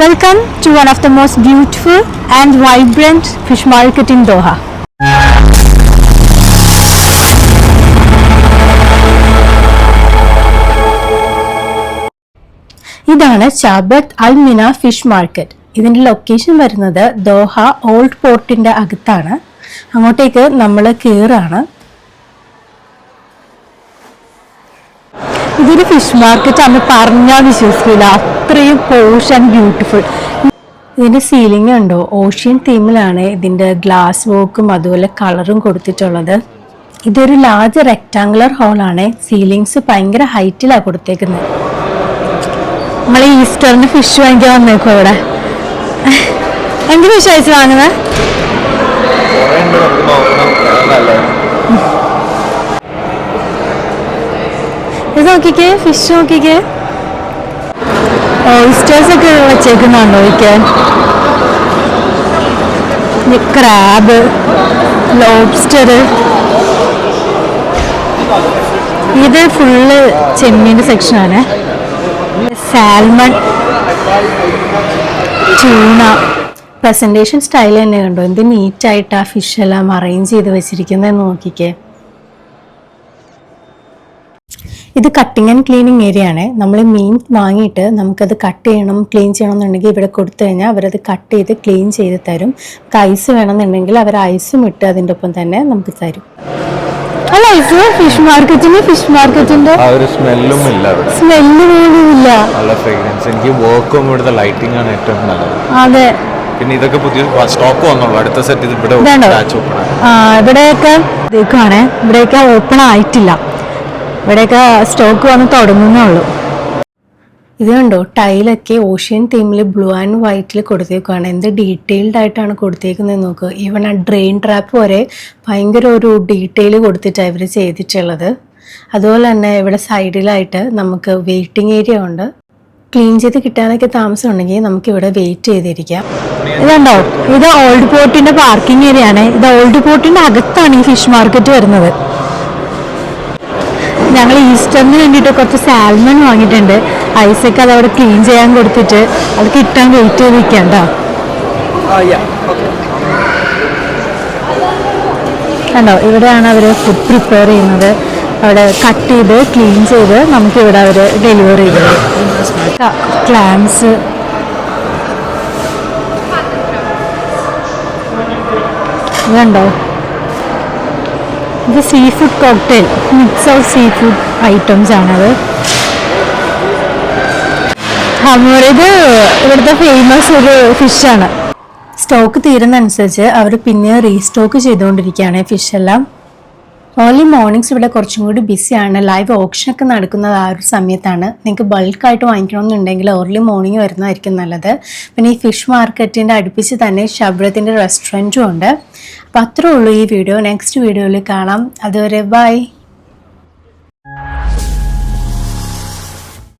Welcome to one of the most beautiful and vibrant fish market in Doha. ഇതാണ് ചാബത്ത് അൽമിന fish market. ഇതിന്റെ location വരുന്നത് Doha old പോർട്ടിന്റെ അകത്താണ്. അങ്ങോട്ടേക്ക് നമ്മൾ കയറാണ്. ഇതൊരു ഫിഷ് മാർക്കറ്റ് ആണ് പറഞ്ഞാൽ വിശ്വസിക്കില്ല, അത്രയും പോഷ് ആൻഡ് ബ്യൂട്ടിഫുൾ. ഇതിന്റെ സീലിംഗ് ഉണ്ടോ, ഓഷ്യൻ തീമിലാണ് ഇതിന്റെ ഗ്ലാസ് വർക്കും അതുപോലെ കളറും കൊടുത്തിട്ടുള്ളത്. ഇതൊരു ലാർജ് റെക്ടാങ്കുലർ ഹോളാണ്. സീലിങ്സ് ഭയങ്കര ഹൈറ്റിലാണ് കൊടുത്തേക്കുന്നത്. നമ്മൾ ഈസ്റ്ററിന് ഫിഷ് വാങ്ങിക്കാൻ വന്നേക്കും അവിടെ. എന്ത് ഫിഷ് അയച്ചു വാങ്ങുന്നത്? ഇത് നോക്കിക്കേ, ഫിഷ് നോക്കിക്കേ. ഓയിസ്റ്റേഴ്സ് ഒക്കെ വെച്ചേക്കുന്നുണ്ടോ വയ്ക്കാൻ? Crab, lobster. ഇത് ഫുള്ള് ചെമ്മീൻ്റെ സെക്ഷനാണ്. Salmon, tuna. പ്രസന്റേഷൻ സ്റ്റൈൽ തന്നെ കണ്ടോ, എന്ത് നീറ്റായിട്ട് ആ ഫിഷ് എല്ലാം അറേഞ്ച് ചെയ്ത് വെച്ചിരിക്കുന്നത് നോക്കിക്കേ. ഇത് കട്ടിങ് ആൻഡ് ക്ലീനിങ് ഏരിയ ആണ്. നമ്മൾ മീൻ വാങ്ങിയിട്ട് നമുക്കത് കട്ട് ചെയ്യണം, ക്ലീൻ ചെയ്യണം എന്നുണ്ടെങ്കിൽ ഇവിടെ കൊടുത്തു കഴിഞ്ഞാൽ അവരത് കട്ട് ചെയ്ത് ക്ലീൻ ചെയ്ത് തരും. ഐസ് വേണമെന്നുണ്ടെങ്കിൽ അവർ ഐസും ഇട്ട് അതിൻ്റെ ഒപ്പം തന്നെ നമുക്ക് തരും. അല്ല, ഐസ് ഫിഷ് മാർക്കറ്റിന് ഫിഷ് മാർക്കറ്റിന്റെ സ്മെല്ല് പോലും ഇല്ല. എനിക്ക് വർക്കും ഇവിടുത്തെ ലൈറ്റിംഗ് ആണ് ഏറ്റവും നല്ലത്. അതെ, പിന്നെ ഇതൊക്കെ പുതിയ സ്റ്റോക്ക് വന്നുള്ളൂ. അടുത്ത സെറ്റ് ഇവിടെ ഇവിടെയൊക്കെ ഓപ്പൺ ആയിട്ടില്ല. ഇവിടെയൊക്കെ സ്റ്റോക്ക് വന്ന് തുടങ്ങുന്നേ ഉള്ളൂ. ഇത് കണ്ടോ, ടൈലൊക്കെ ഓഷ്യൻ തീമിൽ ബ്ലൂ ആൻഡ് വൈറ്റിൽ കൊടുത്തേക്കുവാണ്. എന്ത് ഡീറ്റെയിൽഡ് ആയിട്ടാണ് കൊടുത്തേക്കുന്നത് നോക്കുക. ഈവൻ ആ ഡ്രെയിൻ ട്രാപ്പ് വരെ ഭയങ്കര ഒരു ഡീറ്റെയിൽ കൊടുത്തിട്ടാണ് ഇവർ ചെയ്തിട്ടുള്ളത്. അതുപോലെ തന്നെ ഇവിടെ സൈഡിലായിട്ട് നമുക്ക് വെയിറ്റിംഗ് ഏരിയ ഉണ്ട്. ക്ലീൻ ചെയ്ത് കിട്ടാനൊക്കെ താമസം ഉണ്ടെങ്കിൽ നമുക്ക് ഇവിടെ വെയിറ്റ് ചെയ്തിരിക്കാം. ഇതുണ്ടോ, ഇത് ഓൾഡ് പോർട്ടിന്റെ പാർക്കിംഗ് ഏരിയ ആണ്. ഇത് ഓൾഡ് പോർട്ടിന്റെ അകത്താണ് ഈ ഫിഷ് മാർക്കറ്റ് വരുന്നത്. ഞങ്ങൾ ഈസ്റ്ററിന് വേണ്ടിയിട്ട് കുറച്ച് സാൽമൺ വാങ്ങിയിട്ടുണ്ട്. ഐസൊക്കെ അതവിടെ ക്ലീൻ ചെയ്യാൻ കൊടുത്തിട്ട് അത് കിട്ടാൻ വെയിറ്റ് ചെയ്ത് നിൽക്കാം കേട്ടോ. കണ്ടോ, ഇവിടെയാണ് അവർ ഫുഡ് പ്രിപ്പയർ ചെയ്യുന്നത്. അവിടെ കട്ട് ചെയ്ത് ക്ലീൻ ചെയ്ത് നമുക്കിവിടെ അവർ ഡെലിവറി ചെയ്തത്. ക്ലാംസ്, ഇതുണ്ടോ, ഇത് sea food cocktail, mix of sea food items ആണത്. ഇത് ഇവിടുത്തെ ഫേമസ് ഒരു ഫിഷാണ്. സ്റ്റോക്ക് തീരുന്നതനുസരിച്ച് അവർ പിന്നെ റീസ്റ്റോക്ക് ചെയ്തുകൊണ്ടിരിക്കുകയാണ് ഫിഷെല്ലാം. ഏർലി മോർണിംഗ്സ് ഇവിടെ കുറച്ചും കൂടി ബിസിയാണ്. ലൈവ് ഓപ്ഷനൊക്കെ നടക്കുന്നത് ആ ഒരു സമയത്താണ്. നിങ്ങൾക്ക് ബൾക്കായിട്ട് വാങ്ങിക്കണമെന്നുണ്ടെങ്കിൽ ഏർലി മോർണിംഗ് വരുന്നതായിരിക്കും നല്ലത്. പിന്നെ ഈ ഫിഷ് മാർക്കറ്റിൻ്റെ അടുപ്പിച്ച് തന്നെ ഷബ്രത്തിൻ്റെ റെസ്റ്റോറൻറ്റും ഉണ്ട്. അപ്പോൾ അത്രേ ഉള്ളൂ ഈ വീഡിയോ. നെക്സ്റ്റ് വീഡിയോയിൽ കാണാം. അതുവരെ ബൈ.